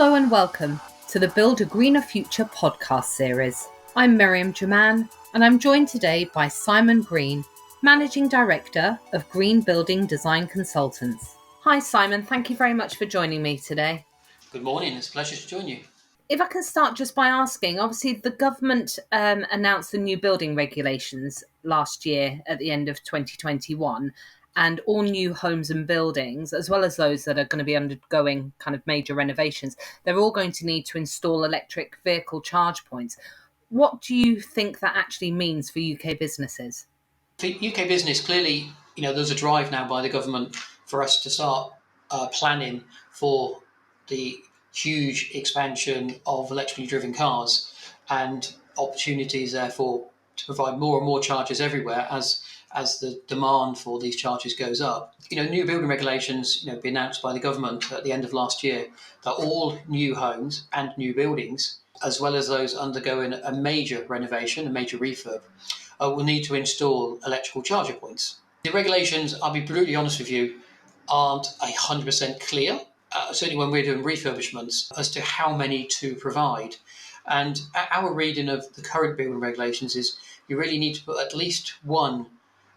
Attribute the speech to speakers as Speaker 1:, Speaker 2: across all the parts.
Speaker 1: Hello and welcome to the Build a Greener Future podcast series. I'm Miriam Jaman and I'm joined today by Simon Green, Managing Director of Green Building Design Consultants. Hi Simon, thank you very much for joining me today.
Speaker 2: Good morning, it's a pleasure to join you.
Speaker 1: If I can start just by asking, obviously the government announced the new building regulations last year at the end of 2021, and all new homes and buildings, as well as those that are going to be undergoing kind of major renovations, they're all going to need to install electric vehicle charge points. What do you think that actually means for UK businesses?
Speaker 2: For UK business, clearly, there's a drive now by the government for us to start planning for the huge expansion of electrically driven cars and opportunities, therefore, to provide more and more chargers everywhere as the demand for these chargers goes up. New building regulations, be announced by the government at the end of last year that all new homes and new buildings, as well as those undergoing a major renovation, a major refurb, will need to install electrical charger points. The regulations, I'll be brutally honest with you, aren't 100% clear, certainly when we're doing refurbishments, as to how many to provide. And our reading of the current building regulations is you really need to put at least one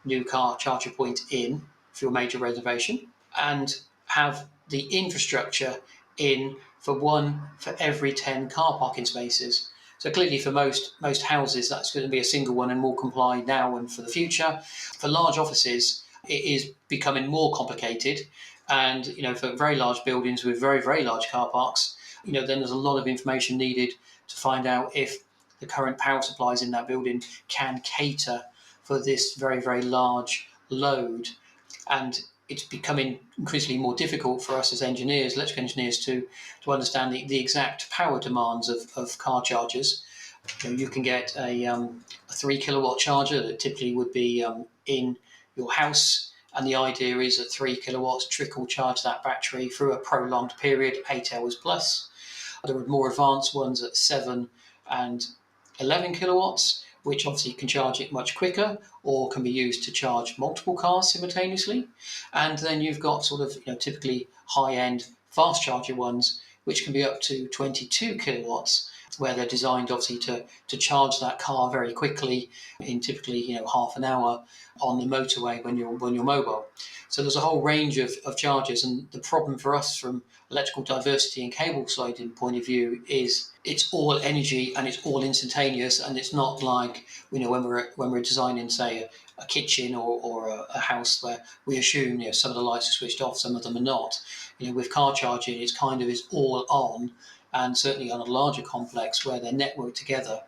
Speaker 2: new car charger point in for your major renovation and have the infrastructure in for one for every 10 car parking spaces. So clearly for most houses, that's going to be a single one and will comply now and for the future. For large offices, it is becoming more complicated. And, for very large buildings with very, very large car parks, then there's a lot of information needed to find out if the current power supplies in that building can cater for this very, very large load. And it's becoming increasingly more difficult for us as engineers, electrical engineers, to understand the exact power demands of car chargers. You can get a 3 kilowatt charger that typically would be in your house, and the idea is that 3 kilowatts trickle charge that battery through a prolonged period, 8 hours plus. There are more advanced ones at 7 and 11 kilowatts, which obviously can charge it much quicker or can be used to charge multiple cars simultaneously. And then you've got sort of, typically high-end fast charger ones, which can be up to 22 kilowatts, where they're designed obviously to charge that car very quickly in typically, half an hour on the motorway when you're mobile. So there's a whole range of chargers, and the problem for us from electrical diversity and cable sliding point of view is it's all energy and it's all instantaneous, and it's not like when we're designing, say, a kitchen or a house where we assume some of the lights are switched off, some of them are not. With car charging, it's kind of is all on, and certainly on a larger complex where they're networked together,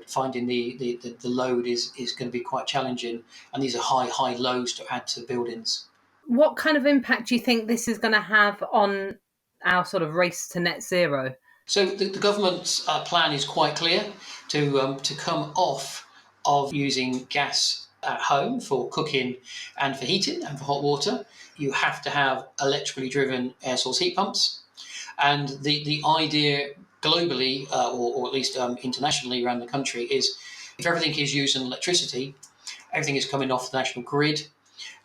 Speaker 2: finding the load is going to be quite challenging, and these are high lows to add to buildings.
Speaker 1: What kind of impact do you think this is going to have on our sort of race to net zero?
Speaker 2: So the government's plan is quite clear to come off of using gas at home for cooking and for heating and for hot water. You have to have electrically driven air source heat pumps. And the idea globally, or at least internationally around the country, is if everything is using electricity, everything is coming off the national grid,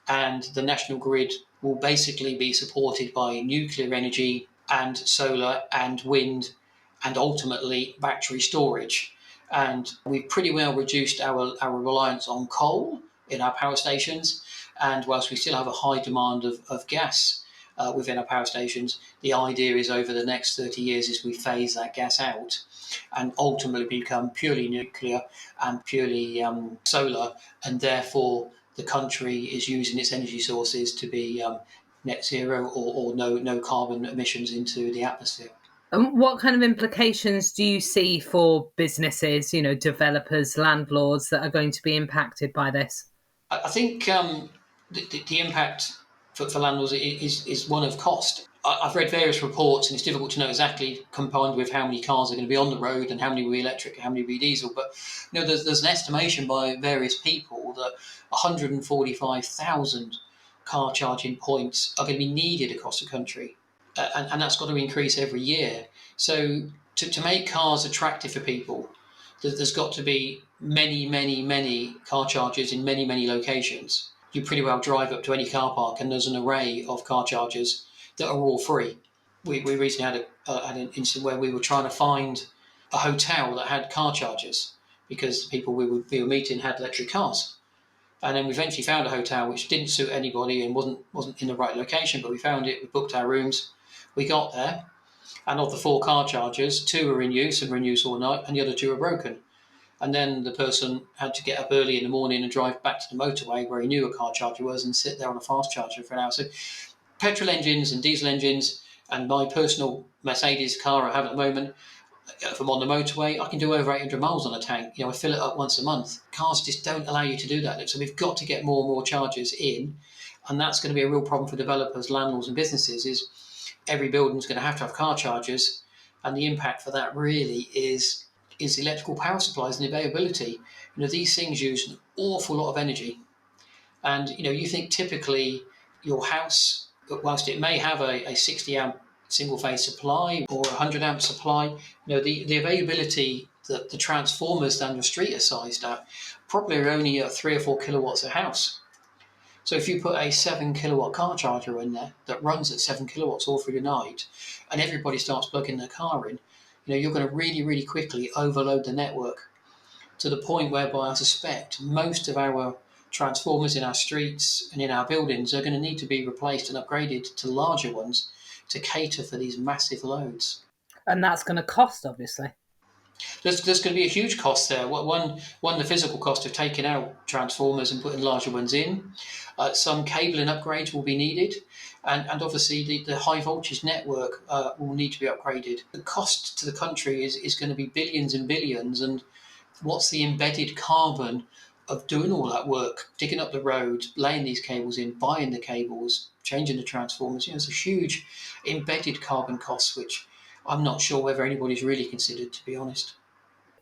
Speaker 2: and the national grid will basically be supported by nuclear energy and solar and wind and ultimately battery storage. And we've pretty well reduced our reliance on coal in our power stations. And whilst we still have a high demand of gas within our power stations, the idea is over the next 30 years is we phase that gas out and ultimately become purely nuclear and purely solar, and therefore the country is using its energy sources to be net zero or no carbon emissions into the atmosphere.
Speaker 1: And what kind of implications do you see for businesses, developers, landlords that are going to be impacted by this?
Speaker 2: I think the impact for landlords is one of cost. I've read various reports, and it's difficult to know exactly, combined with how many cars are going to be on the road and how many will be electric and how many will be diesel. But there's an estimation by various people that 145,000 car charging points are going to be needed across the country, and that's got to increase every year. So to make cars attractive for people, there's got to be many car chargers in many locations. You pretty well drive up to any car park and there's an array of car chargers that are all free. We recently had an incident where we were trying to find a hotel that had car chargers because the people we were meeting had electric cars. And then we eventually found a hotel which didn't suit anybody and wasn't in the right location, but we found it, we booked our rooms, we got there, and of the 4 car chargers, 2 were in use and were in use all night, and the other 2 were broken. And then the person had to get up early in the morning and drive back to the motorway where he knew a car charger was and sit there on a fast charger for an hour. So petrol engines and diesel engines, and my personal Mercedes car I have at the moment, if I'm on the motorway, I can do over 800 miles on a tank. I fill it up once a month. Cars just don't allow you to do that. So we've got to get more and more chargers in, and that's going to be a real problem for developers, landlords, and businesses. Is every building's going to have car chargers, and the impact for that really is electrical power supplies and availability. These things use an awful lot of energy, and you think typically your house, whilst it may have a 60 amp single phase supply or a 100 amp supply, the availability that the transformers down your street are sized at probably are only at 3 or 4 kilowatts a house. So if you put a 7 kilowatt car charger in there that runs at 7 kilowatts all through the night, and everybody starts plugging their car in, you're going to really, really quickly overload the network to the point whereby I suspect most of our transformers in our streets and in our buildings are going to need to be replaced and upgraded to larger ones to cater for these massive loads.
Speaker 1: And that's going to cost, obviously.
Speaker 2: There's going to be a huge cost there. One, the physical cost of taking out transformers and putting larger ones in. Some cabling upgrades will be needed. And obviously the high voltage network will need to be upgraded. The cost to the country is going to be billions and billions. And what's the embedded carbon of doing all that work, digging up the road, laying these cables in, buying the cables, changing the transformers? It's a huge embedded carbon cost, which I'm not sure whether anybody's really considered, to be honest.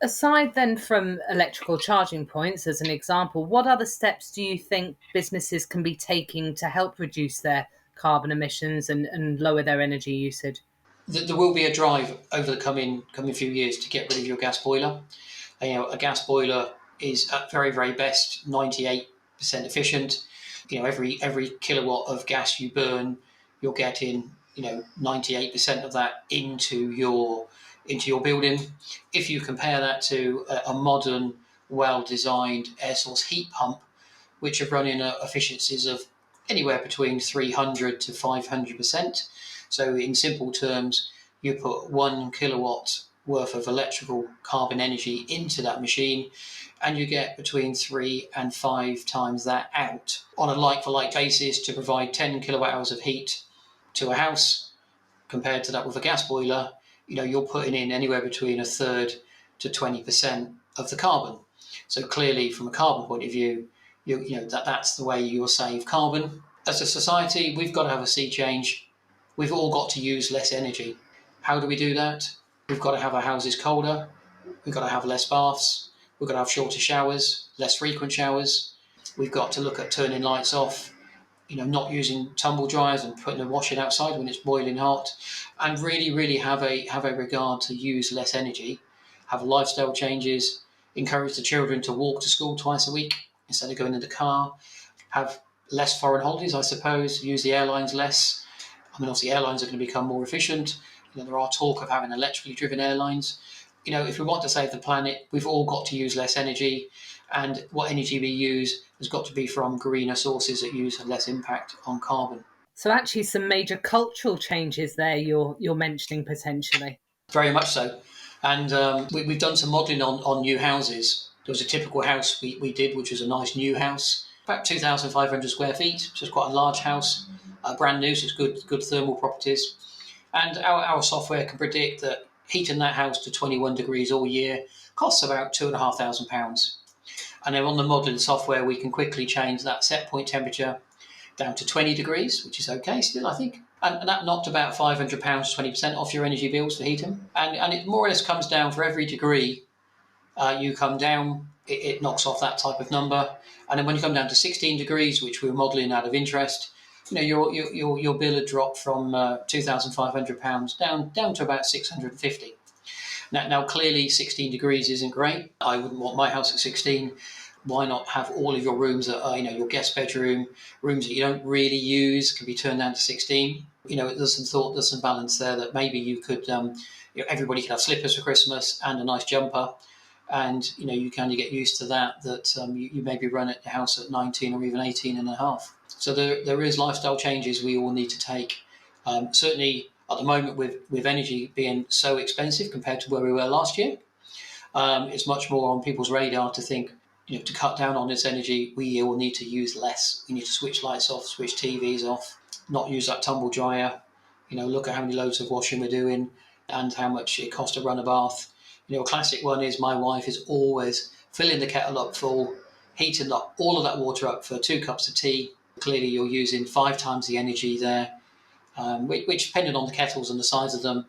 Speaker 1: Aside then from electrical charging points, as an example, what other steps do you think businesses can be taking to help reduce their carbon emissions and lower their energy usage?
Speaker 2: There will be a drive over the coming few years to get rid of your gas boiler. A gas boiler is at very, very best 98% efficient. Every kilowatt of gas you burn, you're getting 98% of that into your building. If you compare that to a modern, well-designed air source heat pump, which are running at efficiencies of anywhere between 300 to 500%. So in simple terms, you put 1 kilowatt worth of electrical carbon energy into that machine, and you get between 3 and 5 times that out on a like-for-like basis to provide 10 kilowatt hours of heat to a house. Compared to that with a gas boiler, you're putting in anywhere between a third to 20% of the carbon. So clearly, from a carbon point of view, that's the way you'll save carbon. As a society, we've got to have a sea change. We've all got to use less energy. How do we do that? We've got to have our houses colder. We've got to have less baths. We've got to have shorter showers, less frequent showers. We've got to look at turning lights off, not using tumble dryers and putting the washing outside when it's boiling hot, and really, really have a regard to use less energy, have lifestyle changes, encourage the children to walk to school twice a week instead of going in the car, have less foreign holidays, I suppose, use the airlines less. Obviously airlines are going to become more efficient. There are talk of having electrically driven airlines. If we want to save the planet, we've all got to use less energy, and what energy we use has got to be from greener sources that use less impact on carbon.
Speaker 1: So actually some major cultural changes there you're mentioning potentially.
Speaker 2: Very much so. And we've done some modelling on new houses. There was a typical house we did, which was a nice new house, about 2,500 square feet, so it's quite a large house, brand new, so it's good thermal properties. And our software can predict that heating that house to 21 degrees all year costs about £2,500. And then on the modelling software, we can quickly change that set point temperature down to 20 degrees, which is okay still, I think. And that knocked about £500, 20% off your energy bills for heating. And it more or less comes down for every degree you come down, it knocks off that type of number. And then when you come down to 16 degrees, which we were modelling out of interest, your bill had dropped from £2,500 down to about £650. Now, clearly, 16 degrees isn't great. I wouldn't want my house at 16. Why not have all of your rooms that are, your guest bedroom, rooms that you don't really use can be turned down to 16. There's some thought, there's some balance there that maybe you could, everybody could have slippers for Christmas and a nice jumper. And, you kind of get used to that you maybe run at your house at 19 or even 18 and a half. So there is lifestyle changes we all need to take. Certainly at the moment with energy being so expensive compared to where we were last year, it's much more on people's radar to think, to cut down on this energy, we will need to use less. We need to switch lights off, switch TVs off, not use that tumble dryer. Look at how many loads of washing we're doing and how much it costs to run a bath. A classic one is my wife is always filling the kettle up full, heating up all of that water up for 2 cups of tea. Clearly, you're using 5 times the energy there, which depending on the kettles and the size of them,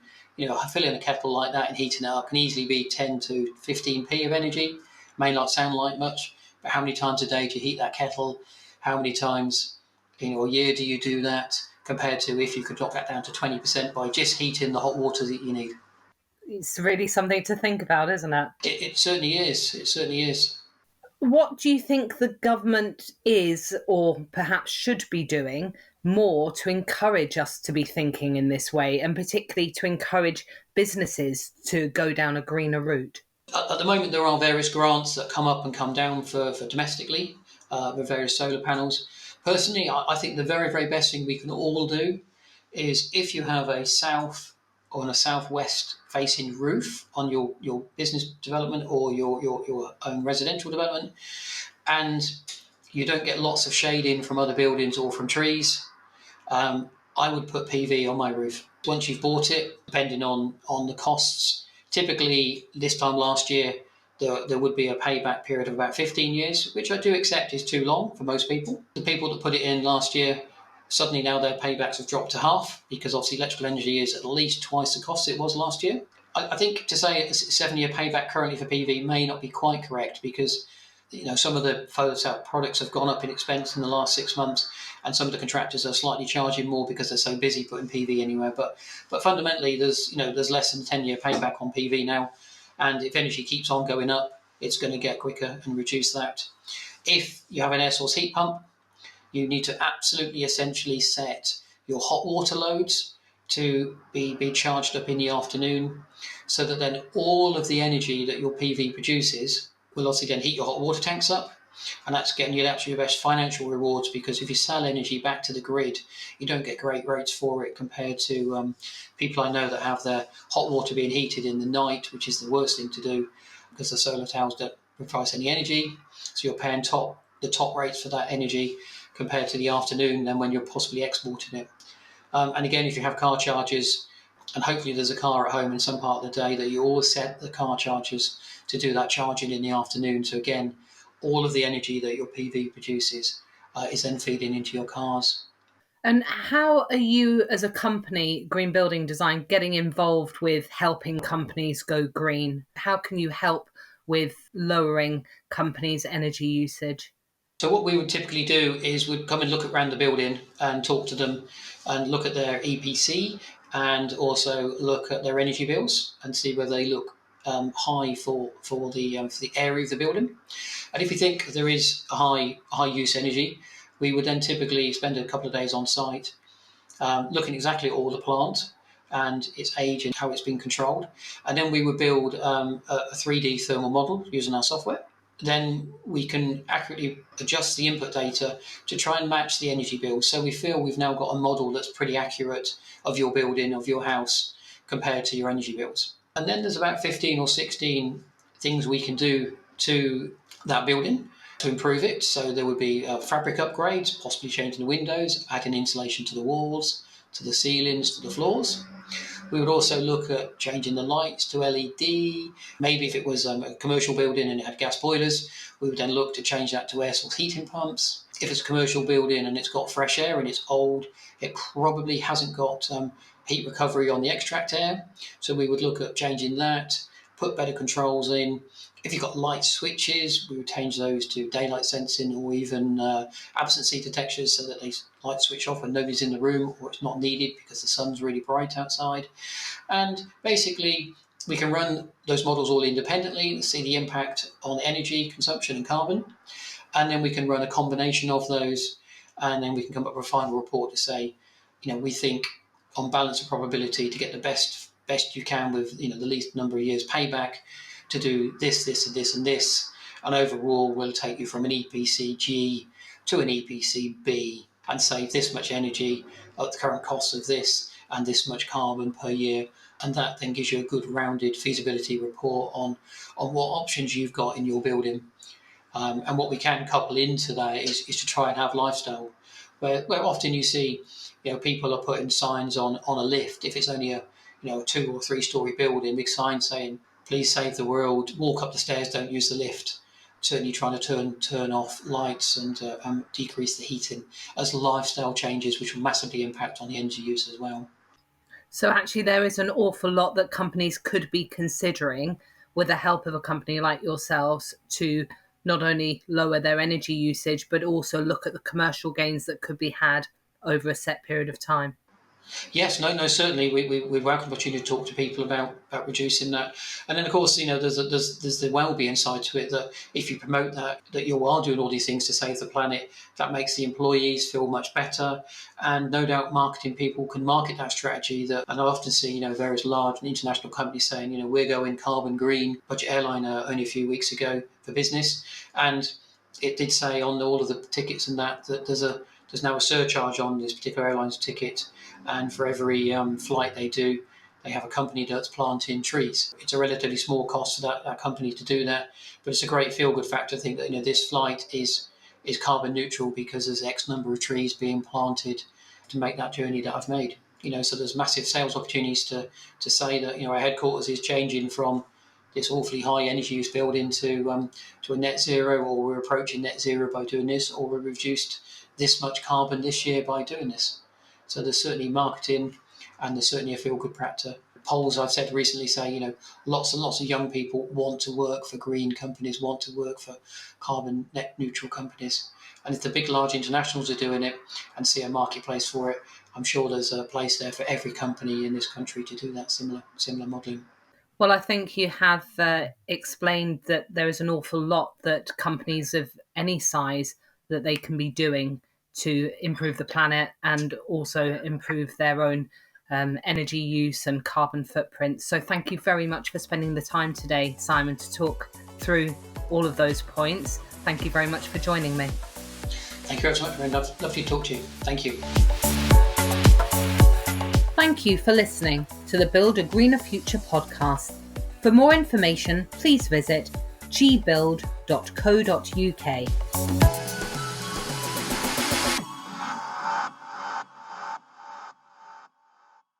Speaker 2: filling a kettle like that and heating it up can easily be 10 to 15p of energy. May not sound like much, but how many times a day do you heat that kettle? How many times a year do you do that? Compared to if you could drop that down to 20% by just heating the hot water that you need.
Speaker 1: It's really something to think about, isn't it?
Speaker 2: It certainly is. It certainly is.
Speaker 1: What do you think the government is, or perhaps should be doing more to encourage us to be thinking in this way, and particularly to encourage businesses to go down a greener route?
Speaker 2: At the moment, there are various grants that come up and come down for domestically with various solar panels. Personally, I think the very, very best thing we can all do is if you have a south or on a southwest facing roof on your business development or your own residential development, and you don't get lots of shade in from other buildings or from trees, I would put PV on my roof. Once you've bought it, depending on the costs, typically this time last year, there would be a payback period of about 15 years, which I do accept is too long for most people. The people that put it in last year, suddenly now their paybacks have dropped to half because obviously electrical energy is at least twice the cost it was last year. I think to say a 7-year payback currently for PV may not be quite correct because some of the photosol products have gone up in expense in the last 6 months, and some of the contractors are slightly charging more because they're so busy putting PV anywhere. But fundamentally, there's less than 10-year payback on PV now, and if energy keeps on going up, it's going to get quicker and reduce that. If you have an air source heat pump, you need to absolutely essentially set your hot water loads to be charged up in the afternoon, so that then all of the energy that your PV produces will also then heat your hot water tanks up, and that's getting you actually your best financial rewards, because if you sell energy back to the grid, you don't get great rates for it compared to people I know that have their hot water being heated in the night, which is the worst thing to do because the solar towers don't price any energy, so you're paying the top rates for that energy compared to the afternoon then when you're possibly exporting it. And again, if you have car chargers, and hopefully there's a car at home in some part of the day, that you always set the car chargers to do that charging in the afternoon. So again, all of the energy that your PV produces is then feeding into your cars.
Speaker 1: And how are you, as a company, Green Building Design, getting involved with helping companies go green? How can you help with lowering companies' energy usage?
Speaker 2: So what we would typically do is we'd come and look around the building and talk to them and look at their EPC and also look at their energy bills and see whether they look high for the area of the building. And if we think there is a high use energy, we would then typically spend a couple of days on site looking exactly at all the plant and its age and how it's been controlled. And then we would build a 3D thermal model using our software. Then we can accurately adjust the input data to try and match the energy bill. So we feel we've now got a model that's pretty accurate of your building, of your house, compared to your energy bills. And then there's about 15 or 16 things we can do to that building to improve it. So there would be fabric upgrades, possibly changing the windows, adding insulation to the walls, to the ceilings, to the floors. We would also look at changing the lights to LED. Maybe if it was a commercial building and it had gas boilers, we would then look to change that to air source heating pumps. If it's a commercial building and it's got fresh air and it's old, it probably hasn't got heat recovery on the extract air. So we would look at changing that, put better controls in. If you've got light switches, we would change those to daylight sensing or even absence detectors so that they light switch off when nobody's in the room or it's not needed because the sun's really bright outside. And basically, we can run those models all independently and see the impact on energy consumption and carbon. And then we can run a combination of those, and then we can come up with a final report to say, we think on balance of probability to get the best you can with the least number of years payback to do this, and this, and overall will take you from an EPC G to an EPC B and save this much energy at the current cost of this and this much carbon per year. And that then gives you a good rounded feasibility report on what options you've got in your building. And what we can couple into that is to try and have lifestyle, where often you see, people are putting signs on a lift. If it's only a 2 or 3 story building, big sign saying, "Please save the world, walk up the stairs, don't use the lift." Certainly trying to turn off lights and decrease the heating as lifestyle changes, which will massively impact on the energy use as well.
Speaker 1: So actually there is an awful lot that companies could be considering with the help of a company like yourselves to not only lower their energy usage, but also look at the commercial gains that could be had over a set period of time.
Speaker 2: Yes, no, certainly we welcome the opportunity to talk to people about reducing that, and then of course there's the well-being side to it, that if you promote that you are doing all these things to save the planet, that makes the employees feel much better, and no doubt marketing people can market that strategy. And I often see various large international companies saying we're going carbon green. Budget Airliner only a few weeks ago for business, and it did say on all of the tickets and that there's now a surcharge on this particular airline's ticket, and for every flight they do, they have a company that's planting trees. It's a relatively small cost for that company to do that, but it's a great feel-good factor to think that this flight is carbon neutral because there's X number of trees being planted to make that journey that I've made. So there's massive sales opportunities to say that our headquarters is changing from this awfully high energy use building to a net zero, or we're approaching net zero by doing this, or we've reduced this much carbon this year by doing this. So there's certainly marketing, and there's certainly a feel-good factor. Polls I've said recently say, lots and lots of young people want to work for green companies, want to work for carbon net neutral companies. And if the big, large internationals are doing it and see a marketplace for it, I'm sure there's a place there for every company in this country to do that similar modelling.
Speaker 1: Well, I think you have explained that there is an awful lot that companies of any size that they can be doing to improve the planet and also improve their own energy use and carbon footprint. So thank you very much for spending the time today, Simon, to talk through all of those points. Thank you very much for joining me.
Speaker 2: Thank you very much, Brenda. Lovely to talk to you. Thank you.
Speaker 1: Thank you for listening to the Build a Greener Future podcast. For more information, please visit gbuild.co.uk.